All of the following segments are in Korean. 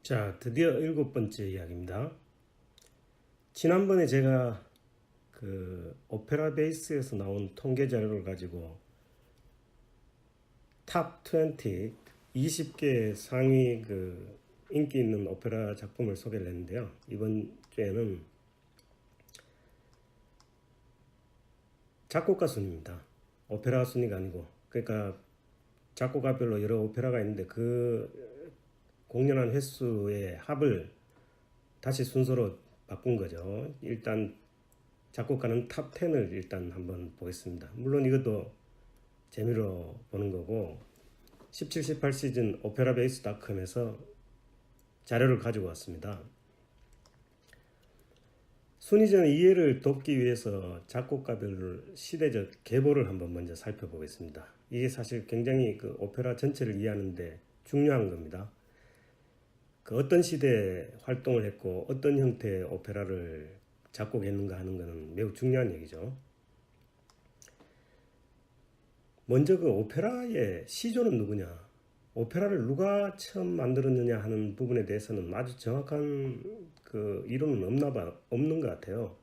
자, 드디어 7번째 이야기입니다. 지난번에 제가 그 오페라 베이스에서 나온 통계 자료를 가지고 탑 20개 상위 인기 있는 오페라 작품을 소개를 했는데요. 이번 주에는 작곡가 순위입니다. 오페라 순위가 아니고, 그러니까 작곡가별로 여러 오페라가 있는데 그 공연한 횟수의 합을 다시 순서로 바꾼 거죠. 일단 작곡가는 탑 10을 일단 한번 보겠습니다. 물론 이것도 재미로 보는 거고 17, 18 시즌 오페라베이스닷컴에서 자료를 가지고 왔습니다. 순위전 이해를 돕기 위해서 작곡가별 시대적 계보를 한번 먼저 살펴보겠습니다. 이게 사실 굉장히 그 오페라 전체를 이해하는데 중요한 겁니다. 그 어떤 시대에 활동을 했고 어떤 형태의 오페라를 작곡했는가 하는 것은 매우 중요한 얘기죠. 먼저 그 오페라의 시조는 누구냐, 오페라를 누가 처음 만들었느냐 하는 부분에 대해서는 아주 정확한 그 이론은 없는 것 같아요.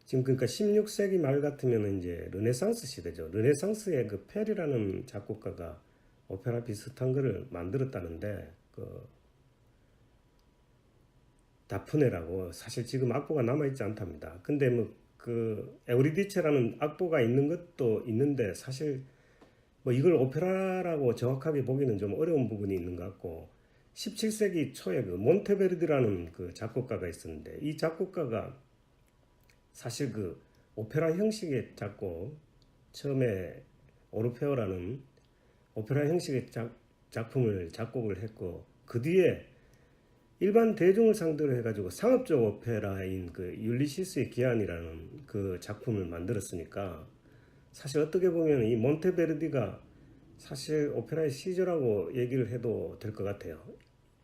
지금 그러니까 16세기 말 같으면 이제 르네상스 시대죠. 르네상스의 그 페리라는 작곡가가 오페라 비슷한 거를 만들었다는데 다프네라고, 사실 지금 악보가 남아있지 않답니다. 근데 그 에우리디체라는 악보가 있는 것도 있는데 사실 이걸 오페라라고 정확하게 보기는 좀 어려운 부분이 있는 것 같고, 17세기 초에 그 몬테베르디라는 그 작곡가가 있었는데 이 작곡가가 사실 그 오페라 형식의 작곡, 처음에 오르페오라는 오페라 형식의 작품을 작곡을 했고, 그 뒤에 일반 대중을 상대로 해가지고 상업적 오페라인 그 율리시스의 기한이라는 그 작품을 만들었으니까, 사실 어떻게 보면 이 몬테베르디가 사실 오페라의 시조라고 얘기를 해도 될 것 같아요.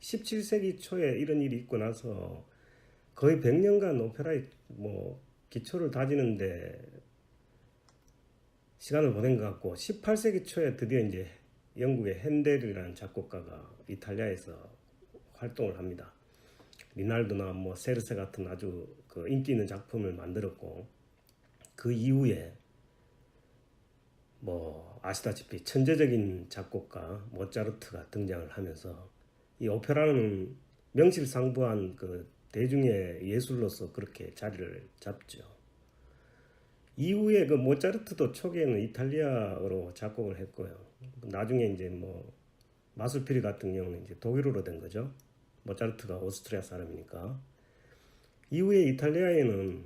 17세기 초에 이런 일이 있고 나서 거의 100년간 오페라의 기초를 다지는데 시간을 보낸 것 같고, 18세기 초에 드디어 이제 영국의 핸델이라는 작곡가가 이탈리아에서 활동을 합니다. 리날도나 세르세 같은 아주 그 인기 있는 작품을 만들었고, 그 이후에 아시다시피 천재적인 작곡가 모차르트가 등장을 하면서 이 오페라는 명실상부한 그 대중의 예술로서 그렇게 자리를 잡죠. 이후에 그 모차르트도 초기에는 이탈리아어로 작곡을 했고요. 나중에 이제 마술피리 같은 경우는 이제 독일어로 된 거죠. 모차르트가 오스트리아 사람이니까. 이후에 이탈리아에는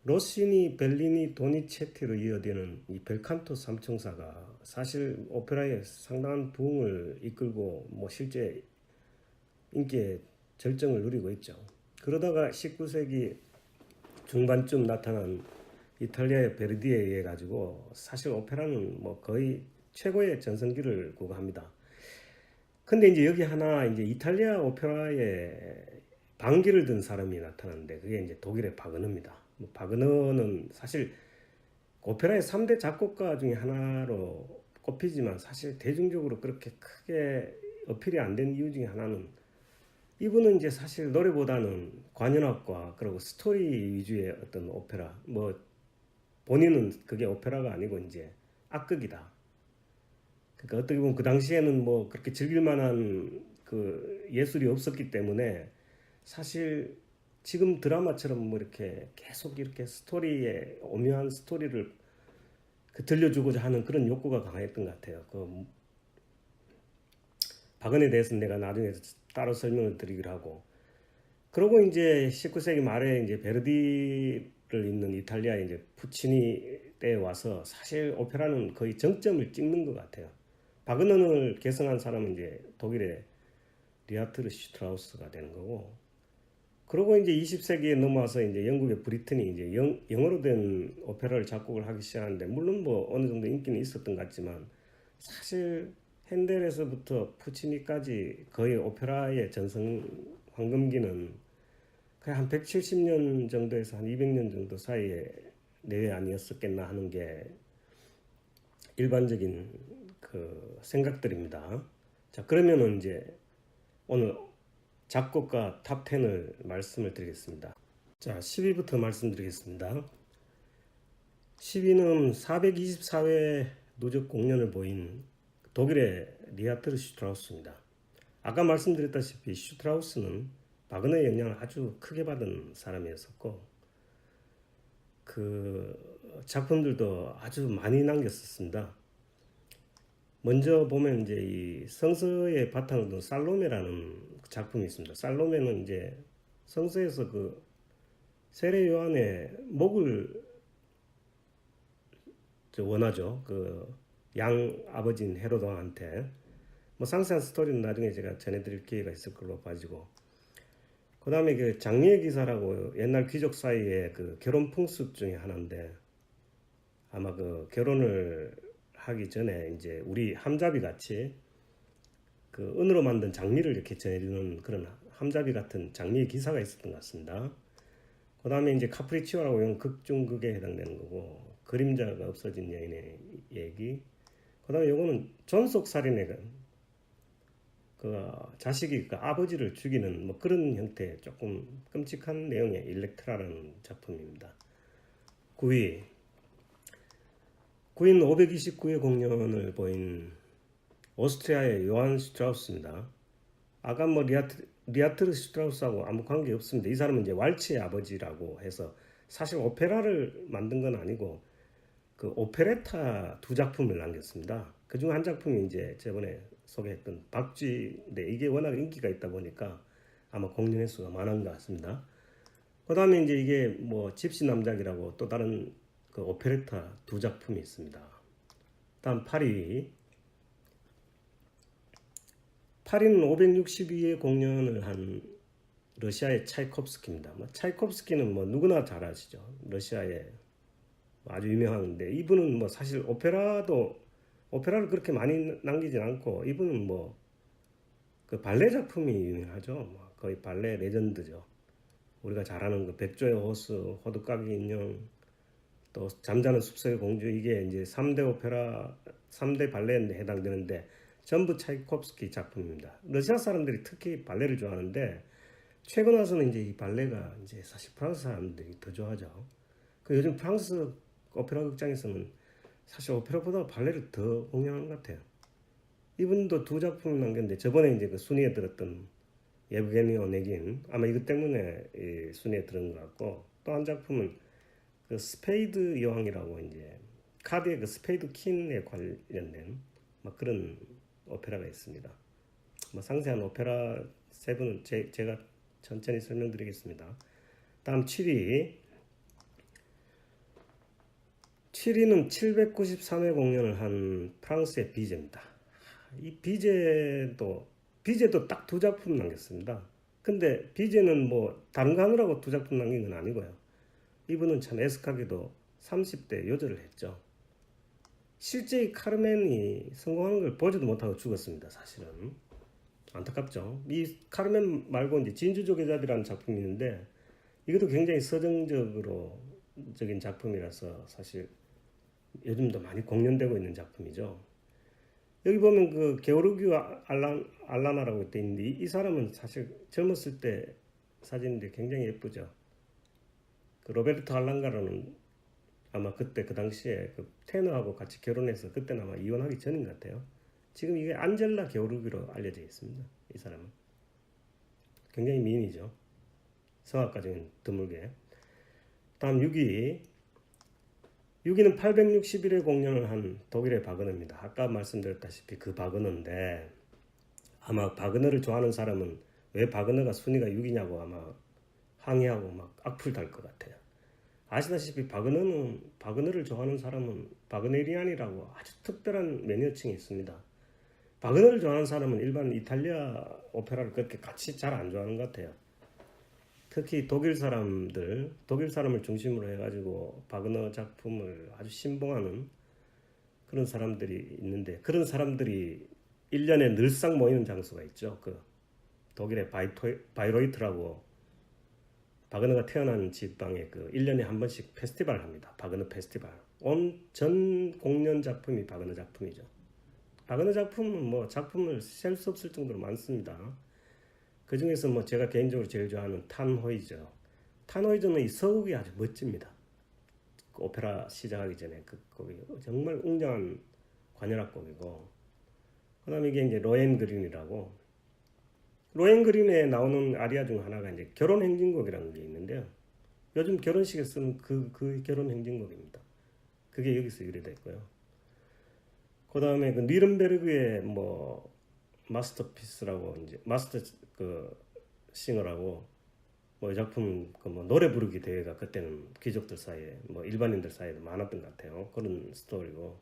로시니, 벨리니, 도니체티로 이어지는 이 벨칸토 삼총사가 사실 오페라의 상당한 부흥을 이끌고 실제 인기의 절정을 누리고 있죠. 그러다가 19세기 중반쯤 나타난 이탈리아의 베르디에 의해 가지고 사실 오페라는 거의 최고의 전성기를 구가합니다. 근데 이제 여기 하나 이제 이탈리아 오페라의 반기를 든 사람이 나타났는데 그게 이제 독일의 바그너입니다. 바그너는 사실 오페라의 3대 작곡가 중에 하나로 꼽히지만 사실 대중적으로 그렇게 크게 어필이 안 된 이유 중에 하나는, 이분은 이제 사실 노래보다는 관현악과 그리고 스토리 위주의 어떤 오페라, 본인은 그게 오페라가 아니고 이제 악극이다. 그러니까 어떻게 보면 그 당시에는 그렇게 즐길 만한 그 예술이 없었기 때문에 사실 지금 드라마처럼 이렇게 계속 이렇게 스토리에 오묘한 스토리를 들려주고자 하는 그런 욕구가 강했던 것 같아요. 박은에 대해서는 내가 나중에 따로 설명을 드리기로 하고, 그러고 이제 19세기 말에 이제 베르디를 잇는 이탈리아의 이제 푸치니 때에 와서 사실 오페라는 거의 정점을 찍는 것 같아요. 바그너를 개성한 사람은 이제 독일의 리하트르 슈트라우스가 되는 거고, 그러고 이제 20세기에 넘어와서 이제 영국의 브리튼이 이제 영어로 된 오페라를 작곡을 하기 시작하는데, 물론 어느 정도 인기는 있었던 것 같지만 사실 핸델에서부터 푸치니까지 거의 오페라의 전성 황금기는 거의 한 170년 정도에서 한 200년 정도 사이에 내외 아니었었겠나 하는 게 일반적인 그 생각들입니다. 자, 그러면은 이제 오늘 작곡가 탑10을 말씀을 드리겠습니다. 자, 10위부터 말씀드리겠습니다. 10위는 424회 누적 공연을 보인 독일의 리하트 슈트라우스입니다. 아까 말씀드렸다시피 슈트라우스는 바그너의 영향을 아주 크게 받은 사람이었었고 그 작품들도 아주 많이 남겼었습니다. 먼저 보면 이제 이 성서의 바탕을 둔 살로메라는 작품이 있습니다. 살로메는 이제 성서에서 그 세례 요한의 목을 원하죠. 그 양 아버지인 헤로드 왕한테 뭐 상세한 스토리는 나중에 제가 전해드릴 기회가 있을 걸로 봐지고, 그 다음에 그 장미의 기사라고 옛날 귀족 사이에 그 결혼 풍습 중에 하나인데, 아마 그 결혼을 하기 전에 이제 우리 함자비 같이 그 은으로 만든 장미를 이렇게 전해주는 그런 함자비 같은 장미의 기사가 있었던 것 같습니다. 그 다음에 이제 카프리치오라고 이런 극중극에 해당되는 거고, 그림자가 없어진 여인의 얘기. 그 다음에 요거는 존속살인의 그 자식이 그 아버지를 죽이는 뭐 그런 형태의 조금 끔찍한 내용의 일렉트라라는 작품입니다. 9위는 529회 공연을 보인 오스트리아의 요한 슈트라우스입니다. 아까 뭐 리하트 슈트라우스하고 아무 관계 없습니다. 이 사람은 이제 왈츠의 아버지라고 해서 사실 오페라를 만든 건 아니고 그 오페레타 두 작품을 남겼습니다. 그중 한 작품이 이제 저번에 소개했던 박쥐인데, 이게 워낙 인기가 있다 보니까 아마 공연 횟수가 많은 것 같습니다. 그 다음에 이제 이게 뭐 집시 남작이라고 또 다른 그 오페레타 두 작품이 있습니다. 다음 8위는 562회 공연을 한 러시아의 차이콥스키입니다. 차이콥스키는 뭐 누구나 잘 아시죠. 러시아의 아주 유명한데, 이분은 뭐 사실 오페라를 그렇게 많이 남기진 않고, 이분은 뭐 그 발레 작품이 유명하죠. 뭐 거의 발레 레전드죠. 우리가 잘 아는 그 백조의 호수, 호두까기 인형, 또 잠자는 숲속의 공주, 이게 이제 3대 오페라, 3대 발레에 해당되는데 전부 차이콥스키 작품입니다. 러시아 사람들이 특히 발레를 좋아하는데, 최근 와서는 이제 이 발레가 이제 사실 프랑스 사람들이 더 좋아하죠. 그 요즘 프랑스 오페라 극장에서는 사실 오페라보다 발레를 더 공연하는 것 같아요. 이분도 두 작품을 남겼는데, 저번에 이제 그 순위에 들었던 예브게니 오네긴, 아마 이것 때문에 이 순위에 들은 것 같고, 또 한 작품은 그 스페이드 여왕이라고 이제 카드의 그 스페이드 퀸에 관련된 막 그런 오페라가 있습니다. 뭐 상세한 오페라 세부는 제가 천천히 설명드리겠습니다. 다음 7위는 793회 공연을 한 프랑스의 비제입니다. 이 비제도 딱 두 작품 남겼습니다. 근데 비제는 뭐 다른 거 하느라고 두 작품 남긴 건 아니고요. 이분은 참 애석하게도 30대 요절을 했죠. 실제 이 카르멘이 성공하는 걸 보지도 못하고 죽었습니다. 사실은 안타깝죠. 이 카르멘 말고 이제 진주족의 자비라는 작품이 있는데, 이것도 굉장히 서정적인 작품이라서 사실 요즘도 많이 공연되고 있는 작품이죠. 여기 보면 그 게오르기우 알라나라고 돼 있는데, 이 사람은 사실 젊었을 때 사진인데 굉장히 예쁘죠. 그 로베르토 알랑가로는 아마 그때 그 당시에 그 테너하고 같이 결혼해서 그때는 아마 이혼하기 전인 것 같아요. 지금 이게 안젤라 게오르기로 알려져 있습니다. 이 사람은 굉장히 미인이죠. 성악가중엔 드물게. 다음 6위는 861회 공연을 한 독일의 바그너입니다. 아까 말씀드렸다시피 그 바그너인데, 아마 바그너를 좋아하는 사람은 왜 바그너가 순위가 6위냐고 아마 항의하고 막 악플 달 것 같아요. 아시다시피 바그너를 좋아하는 사람은 바그네리안이라고 아주 특별한 매니아층이 있습니다. 바그너를 좋아하는 사람은 일반 이탈리아 오페라를 그렇게 같이 잘 안 좋아하는 것 같아요. 특히 독일 사람을 중심으로 해가지고 바그너 작품을 아주 신봉하는 그런 사람들이 있는데, 그런 사람들이 1년에 늘상 모이는 장소가 있죠. 그 독일의 바이로이트라고 바그너가 태어난 지방에 그 1년에 한 번씩 페스티벌을 합니다. 바그너 페스티벌. 전 공연 작품이 바그너 작품이죠. 바그너 작품은 뭐 작품을 셀 수 없을 정도로 많습니다. 그 중에서 뭐 제가 개인적으로 제일 좋아하는 탄호이저. 탄호이저는 이 서극이 아주 멋집니다. 그 오페라 시작하기 전에 그 곡이 정말 웅장한 관현악곡이고, 그다음에 이게 이제 로엔그린이라고, 로엔그린에 나오는 아리아 중 하나가 이제 결혼행진곡이라는 게 있는데요. 요즘 결혼식에 쓰는 그 결혼행진곡입니다. 그게 여기서 유래됐고요. 그다음에 그 뉘른베르그의 뭐 마스터피스라고, 이제 마스터 그 싱어라고, 뭐 이 작품 그 뭐 노래 부르기 대회가 그때는 귀족들 사이에 뭐 일반인들 사이에도 많았던 것 같아요. 그런 스토리고,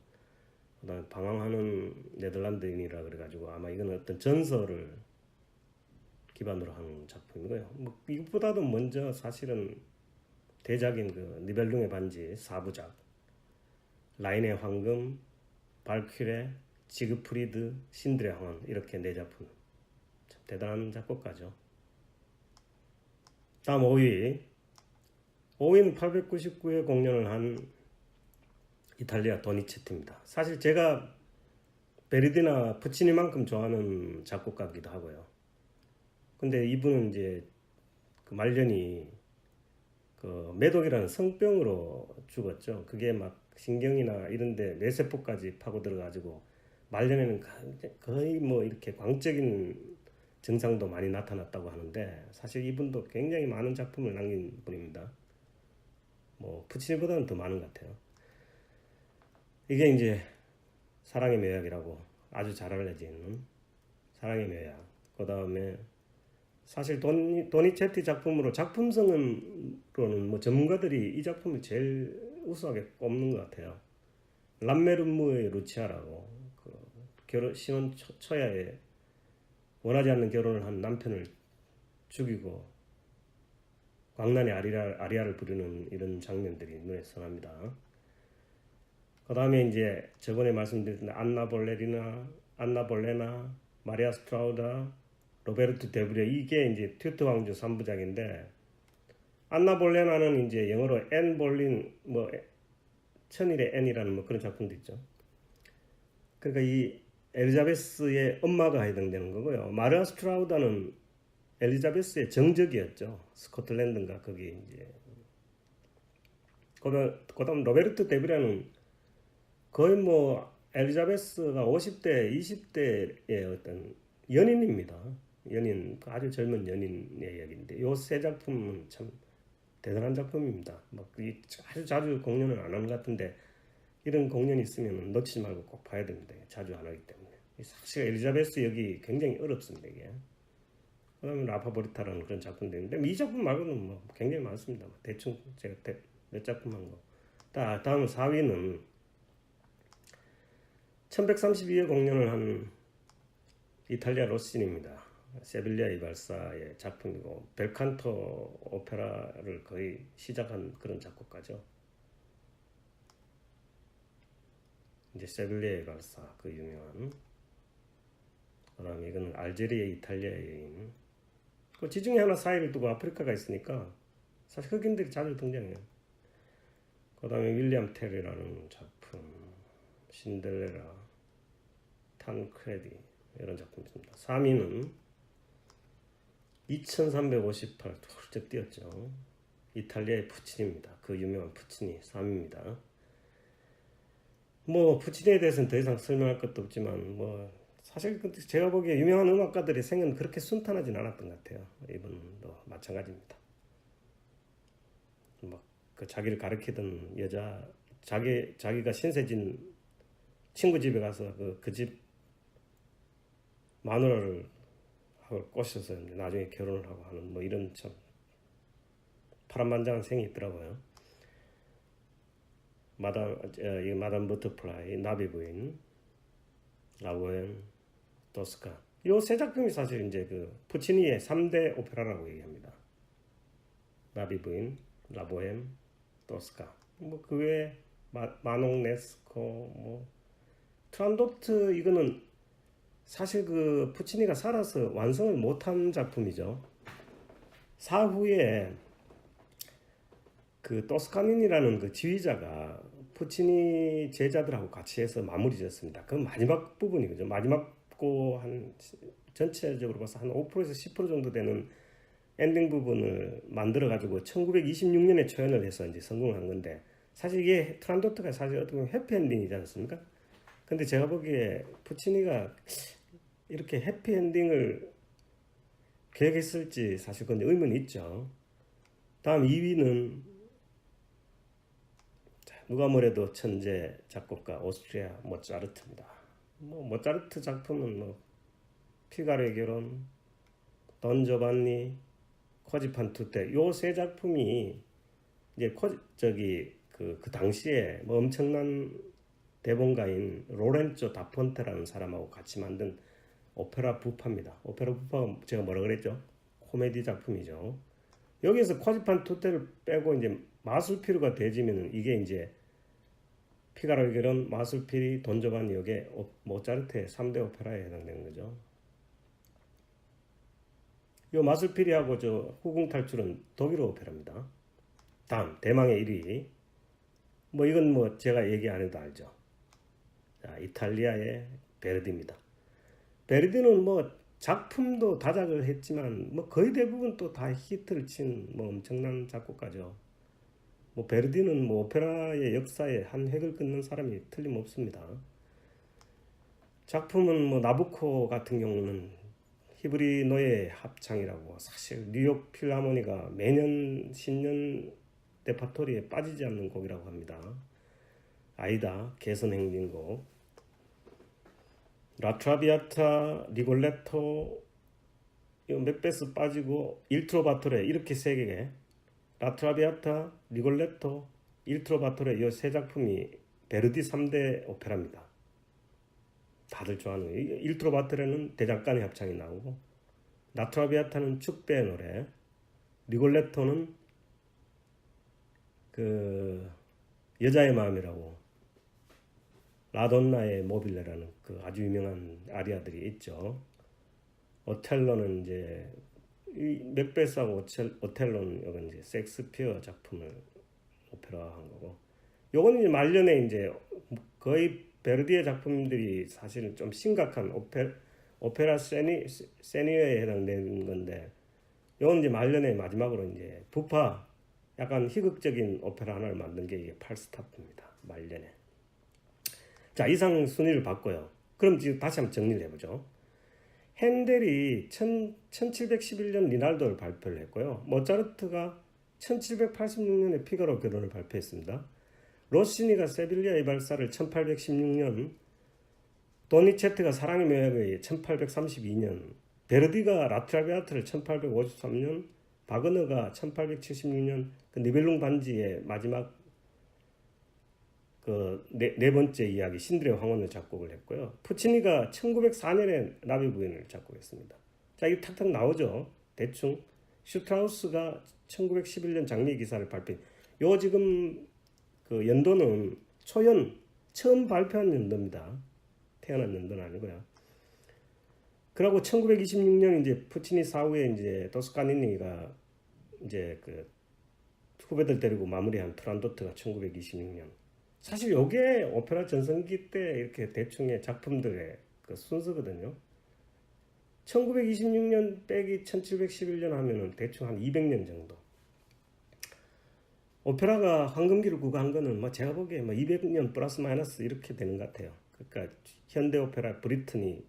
그다음에 방황하는 네덜란드인이라 그래가지고 아마 이건 어떤 전설을 기반으로 한 작품이고요. 뭐 이것보다도 먼저 사실은 대작인 그 니벨룽의 반지 4부작, 라인의 황금, 발퀴레, 지그프리드, 신들의 황혼, 이렇게 네 작품. 참 대단한 작곡가죠. 다음 5위. 5위는 899회 공연을 한 이탈리아 도니체티입니다. 사실 제가 베르디나 푸치니만큼 좋아하는 작곡가기도 하고요. 근데 이분은 이제 그 말년이 그 매독이라는 성병으로 죽었죠. 그게 막 신경이나 이런데 뇌세포까지 파고 들어가지고 말년에는 거의 뭐 이렇게 광적인 증상도 많이 나타났다고 하는데, 사실 이분도 굉장히 많은 작품을 남긴 분입니다. 뭐 푸치니보다는 더 많은 것 같아요. 이게 이제 사랑의 묘약이라고 아주 잘 알려져 있는 사랑의 묘약. 그 다음에 사실 도니체티 작품으로 작품성으로는 뭐 전문가들이 이 작품을 제일 우수하게 꼽는 것 같아요. 람메르무의 루치아라고, 그 신혼 초야에 원하지 않는 결혼을 한 남편을 죽이고 광란의 아리아를 부르는 이런 장면들이 눈에 선합니다. 그 다음에 이제 저번에 말씀드렸던 안나 볼레나, 마리아 스트라우다, 로베르토 데브레, 이게 이제 튜트 왕조 3부작인데, 안나 볼레나는 이제 영어로 앤 볼린, 뭐 천일의 앤이라는 뭐 그런 작품도 있죠. 그러니까 이 엘리자베스의 엄마가 해당되는 거고요. 마리아 스트라우다는 엘리자베스의 정적이었죠. 스코틀랜드인가 거기 이제. 그다음 로베르토 데브레는 거의 뭐 엘리자베스가 50대, 20대의 어떤 연인입니다. 연인, 아주 젊은 연인의 이야기인데, 요 세 작품은 참 대단한 작품입니다. 뭐 아주 자주 공연을 안 하는 것 같은데, 이런 공연이 있으면 놓치지 말고 꼭 봐야 됩니다. 자주 안 하기 때문에. 사실 엘리자베스 역이 굉장히 어렵습니다, 이게. 그 다음에 라파보리타라는 그런 작품도 있는데, 이 작품 말고는 뭐 굉장히 많습니다. 대충 제가 몇 작품 한 거. 다음 4위는 1132회 공연을 한 이탈리아 로시니입니다. 세빌리아 이발사의 작품이고, 벨칸토 오페라를 거의 시작한 그런 작곡가죠. 이제 세빌리아 이발사, 그 유명한. 그 다음에 이거는 알제리아 이탈리아 여인. 그 지중해 하나 사이를 두고 아프리카가 있으니까 사실 흑인들이 자주 등장해요. 그 다음에 윌리엄 테리라는 작품, 신데렐라, 탄크레디, 이런 작품이 있습니다. 3위는 2358, 훌쩍 뛰었죠. 이탈리아의 푸치니입니다. 그 유명한 푸치니 3위입니다. 뭐 푸치니에 대해서는 더 이상 설명할 것도 없지만, 뭐 사실 제가 보기에 유명한 음악가들의 생은 그렇게 순탄하진 않았던 것 같아요. 이분도 마찬가지입니다. 막 그 자기를 가르치던 여자, 자기가 신세진 친구 집에 가서 그 집 마누라를 하고 꼬셔서 나중에 결혼을 하고 하는 뭐 이런 참 파란만장한 생이 있더라고요. 마담 버터플라이, 나비 부인, 라보엔, 토스카. 이 세 작품이 사실 이제 그 푸치니의 3대 오페라라고 얘기합니다. 나비 부인, 라보엔, 토스카. 뭐 그 외에 마농 네스코, 뭐 트란도트, 이거는 사실 그 푸치니가 살아서 완성을 못한 작품이죠. 사후에 그 토스카니니라는 그 지휘자가 푸치니 제자들하고 같이 해서 마무리 지었습니다. 그 마지막 부분이죠. 마지막 한 전체적으로 봐서 한 5%에서 10% 정도 되는 엔딩 부분을 만들어 가지고 1926년에 초연을 해서 이제 성공한 건데, 사실 이게 트란도트가 사실 어떻게 보면 해피엔딩이지 않습니까? 근데 제가 보기에 푸치니가 이렇게 해피엔딩을 계획했을지 사실 그건 의문이 있죠. 다음 2위는 누가 뭐래도 천재 작곡가 오스트리아 모차르트입니다. 뭐 모차르트 작품은 뭐 피가로의 결혼, 돈 조반니, 코지판 투테, 요 세 작품이 이제 그 당시에 뭐 엄청난 대본가인 로렌조 다폰테라는 사람하고 같이 만든 오페라 부파입니다. 오페라 부파가 제가 뭐라 그랬죠? 코미디 작품이죠. 여기서 코지판 투테를 빼고 이제 마술피루가 되지면 이게 이제 피가로의 결혼, 마술피리, 돈조반니, 요게 모차르트의 3대 오페라에 해당되는 거죠. 요 마술피리하고 저 후궁탈출은 독일 오페라입니다. 다음 대망의 1위, 뭐 이건 뭐 제가 얘기 안 해도 알죠. 자, 이탈리아의 베르디입니다. 베르디는 뭐 작품도 다작을 했지만 뭐 거의 대부분 또 다 히트를 친 뭐 엄청난 작곡가죠. 뭐 베르디는 뭐 오페라의 역사에 한 획을 긋는 사람이 틀림없습니다. 작품은 뭐 나부코 같은 경우는 히브리노의 합창이라고, 사실 뉴욕 필하모니가 매년 신년 레파토리에 빠지지 않는 곡이라고 합니다. 아이다 개선 행진곡, 라트라비아타, 리골레토, 맥베스 빠지고 일트로바토레, 이렇게 세 개, 라트라비아타, 리골레토, 일트로바토레, 이 세 작품이 베르디 3대 오페라입니다. 다들 좋아하는 일트로바토레는 대장간의 합창이 나오고, 라트라비아타는 축배의 노래, 리골레토는 그 여자의 마음이라고, 라돈나의 모빌레라는 그 아주 유명한 아리아들이 있죠. 오텔로는 이제 이 맥베스하고 오텔로는 이건 이제 섹스피어 작품을 오페라화한 거고, 요거는 이제 말년에 이제 거의 베르디의 작품들이 사실은 좀 심각한 오페라 세니어에 해당되는 건데, 요건 이제 말년에 마지막으로 이제 부파 약간 희극적인 오페라 하나를 만든 게 이게 팔스타프입니다. 말년에. 자, 이상 순위를 봤고요. 그럼 지금 다시 한번 정리를 해보죠. 핸델이 1711년 리날도를 발표를 했고요. 모차르트가 1786년에 피가로 결혼을 발표했습니다. 로시니가 세빌리아의 발사를 1816년, 도니체트가 사랑의 묘약을 1832년, 베르디가 라트라비아트를 1853년, 바그너가 1876년 그 니벨룽 반지의 마지막 그 네 번째 이야기 신들의 황혼을 작곡을 했고요. 푸치니가 1904년에 나비 부인을 작곡했습니다. 자, 이거 탁탁 나오죠. 대충 슈트라우스가 1911년 장미 기사를 발표. 요 지금 그 연도는 초연 처음 발표한 연도입니다. 태어난 연도는 아니고요. 그리고 1926년 이제 푸치니 사후에 이제 토스카니니가 이제 그 후배들 데리고 마무리한 트란도트가 1926년. 사실 요게 오페라 전성기 때 이렇게 대충의 작품들의 그 순서거든요. 1926년 빼기 1711년 하면은 대충 한 200년 정도. 오페라가 황금기를 구가한 거는 뭐 제가 보기에 뭐 200년 플러스 마이너스 이렇게 되는 것 같아요. 그러니까 현대 오페라 브리트니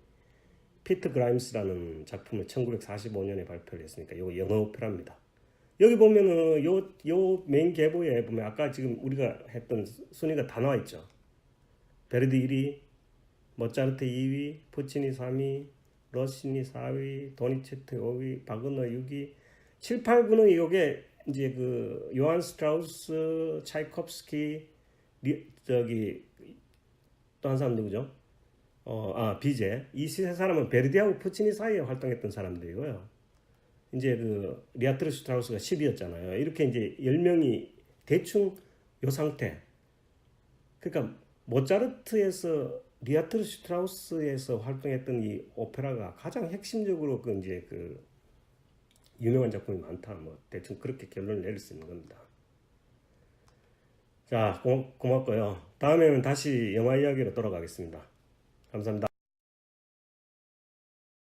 피트 그라임스라는 작품을 1945년에 발표를 했으니까 이거 영어 오페라입니다. 여기 보면은 요 메인 계보에 보면 아까 지금 우리가 했던 순위가 다 나와 있죠. 베르디 1위, 모차르트 2위, 푸치니 3위, 로시니 4위, 도니체트 5위, 바그너 6위, 7, 8, 9는 요게 이제 그 요한 스트라우스, 차이콥스키, 저기 또 한 사람 누구죠? 비제. 이 세 사람은 베르디하고 푸치니 사이에 활동했던 사람들이고요. 이제 그 리아트르 슈트라우스가 10위였잖아요. 이렇게 이제 10명이 대충 요 상태. 그러니까 모차르트에서 리아트르 슈트라우스에서 활동했던 이 오페라가 가장 핵심적으로 그 이제 그 유명한 작품이 많다. 뭐 대충 그렇게 결론을 내릴 수 있는 겁니다. 자, 고맙고요. 다음에는 다시 영화 이야기로 돌아가겠습니다. 감사합니다.